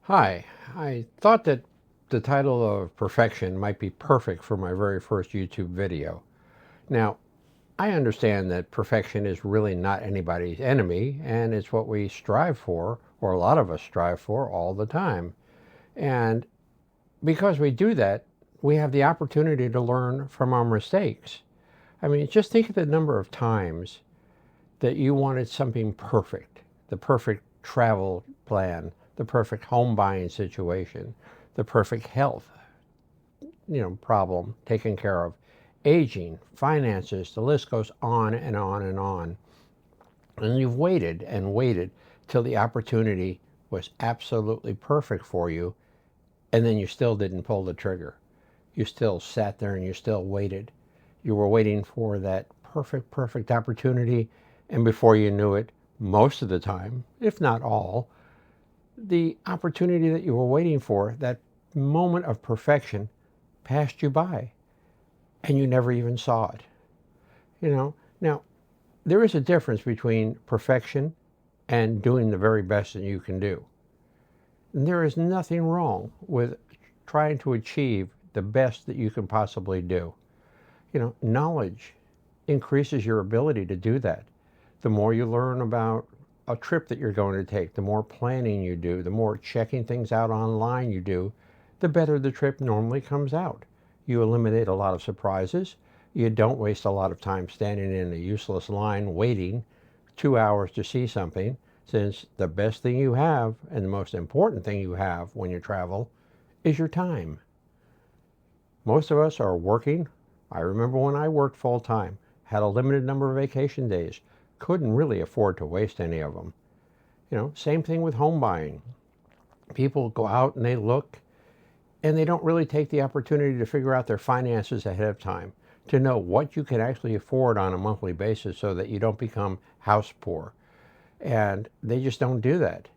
Hi, I thought that the title of Perfection might be perfect for my very first YouTube video. Now, I understand that perfection is really not anybody's enemy, and it's what we strive for, or a lot of us strive for, all the time. And because we do that, we have the opportunity to learn from our mistakes. I mean, just think of the number of times that you wanted something perfect, the perfect travel plan, the perfect home buying situation, the perfect health, problem taken care of, aging, finances, the list goes on and on and on. And you've waited and waited till the opportunity was absolutely perfect for you, and then you still didn't pull the trigger. You still sat there and you still waited. You were waiting for that perfect opportunity, and before you knew it, most of the time, if not all, the opportunity that you were waiting for, that moment of perfection, passed you by, and you never even saw it. Now, there is a difference between perfection and doing the very best that you can do. And there is nothing wrong with trying to achieve the best that you can possibly do. Knowledge increases your ability to do that. The more you learn about a trip that you're going to take, the more planning you do, the more checking things out online you do, the better the trip normally comes out. You eliminate a lot of surprises. You don't waste a lot of time standing in a useless line waiting 2 hours to see something, since the best thing you have and the most important thing you have when you travel is your time. Most of us are working. I remember when I worked full time, had a limited number of vacation days, couldn't really afford to waste any of them. Same thing with home buying. People go out and they look, and they don't really take the opportunity to figure out their finances ahead of time, to know what you can actually afford on a monthly basis so that you don't become house poor. And they just don't do that.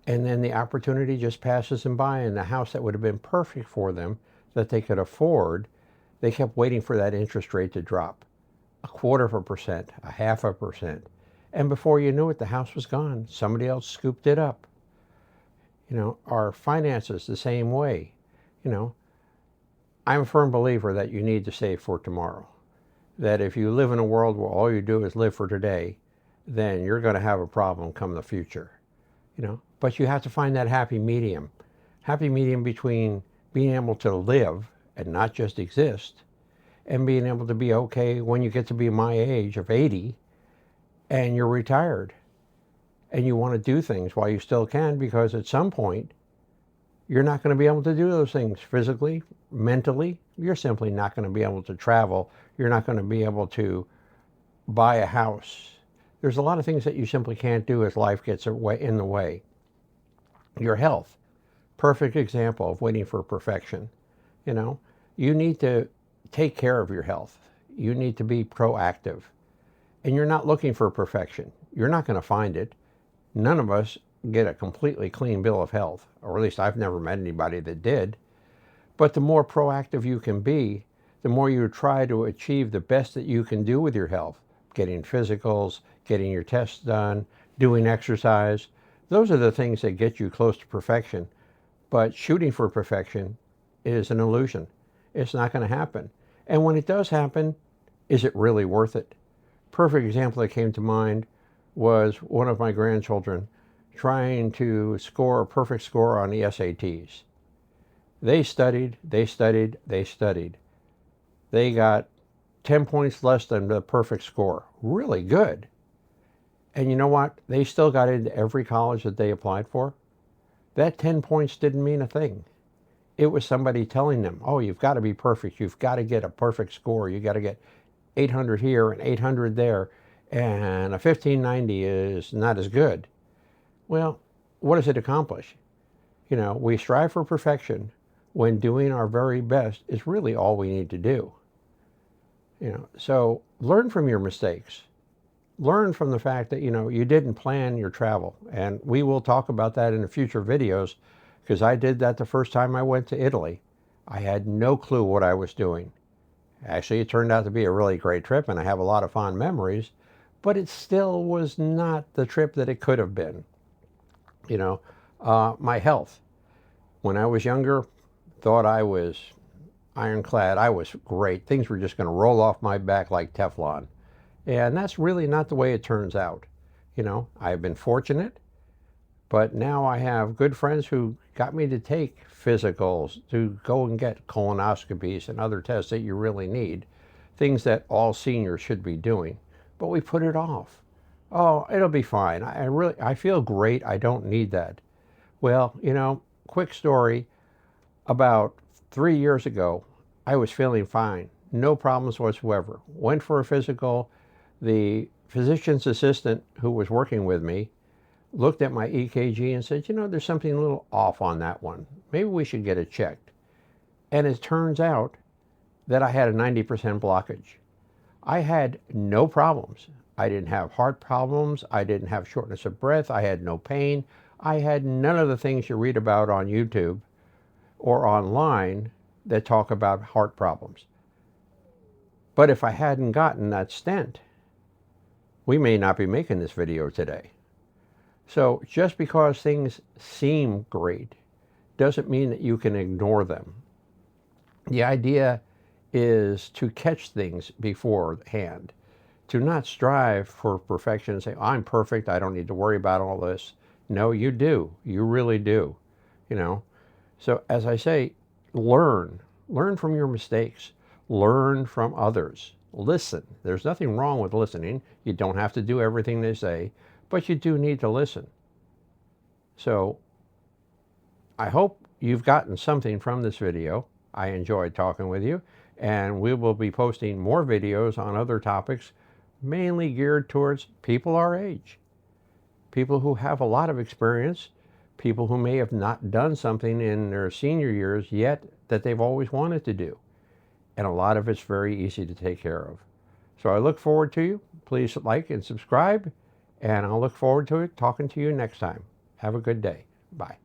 And then the opportunity just passes them by, and the house that would have been perfect for them, that they could afford, they kept waiting for that interest rate to drop. 1/4%, 1/2%. And before you knew it, the house was gone. Somebody else scooped it up. Our finances the same way. You know, I'm a firm believer that you need to save for tomorrow. That if you live in a world where all you do is live for today, then you're going to have a problem come the future. But you have to find that happy medium between being able to live and not just exist, and being able to be okay when you get to be my age of 80 and you're retired and you want to do things while you still can, because at some point you're not going to be able to do those things physically, mentally. You're simply not going to be able to travel. You're not going to be able to buy a house. There's a lot of things that you simply can't do as life gets in the way. Your health, perfect example of waiting for perfection. You need to take care of your health. You need to be proactive. And you're not looking for perfection. You're not going to find it. None of us get a completely clean bill of health, or at least I've never met anybody that did. But the more proactive you can be, the more you try to achieve the best that you can do with your health. Getting physicals, getting your tests done, doing exercise. Those are the things that get you close to perfection. But shooting for perfection is an illusion. It's not going to happen. And when it does happen, is it really worth it? Perfect example that came to mind was one of my grandchildren trying to score a perfect score on the SATs. They studied, they studied, they studied. They got 10 points less than the perfect score. Really good. And you know what? They still got into every college that they applied for. That 10 points didn't mean a thing. It was somebody telling them, oh, you've got to be perfect. You've got to get a perfect score. You got to get 800 here and 800 there. And a 1590 is not as good. Well, what does it accomplish? We strive for perfection when doing our very best is really all we need to do. So learn from your mistakes. Learn from the fact that, you didn't plan your travel. And we will talk about that in the future videos, because I did that the first time I went to Italy. I had no clue what I was doing. Actually, it turned out to be a really great trip, and I have a lot of fond memories, but it still was not the trip that it could have been. My health. When I was younger, thought I was ironclad. I was great. Things were just going to roll off my back like Teflon. And that's really not the way it turns out. You know, I've been fortunate, but now I have good friends who got me to take physicals, to go and get colonoscopies and other tests that you really need, things that all seniors should be doing. But we put it off. Oh, it'll be fine. I feel great. I don't need that. Well, you know, quick story. About 3 years ago, I was feeling fine. No problems whatsoever. Went for a physical. The physician's assistant who was working with me looked at my EKG and said, you know, there's something a little off on that one. Maybe we should get it checked. And it turns out that I had a 90% blockage. I had no problems. I didn't have heart problems. I didn't have shortness of breath. I had no pain. I had none of the things you read about on YouTube or online that talk about heart problems. But if I hadn't gotten that stent, we may not be making this video today. So just because things seem great doesn't mean that you can ignore them. The idea is to catch things beforehand, to not strive for perfection and say, I'm perfect, I don't need to worry about all this. No, you do. You really do. You know, so as I say, learn from your mistakes, learn from others, listen. There's nothing wrong with listening. You don't have to do everything they say, but you do need to listen. So I hope you've gotten something from this video. I enjoyed talking with you, and we will be posting more videos on other topics, mainly geared towards people our age, people who have a lot of experience, people who may have not done something in their senior years yet that they've always wanted to do. And a lot of it's very easy to take care of. So I look forward to you. Please like and subscribe, and I'll look forward to it talking to you next time. Have a good day. Bye.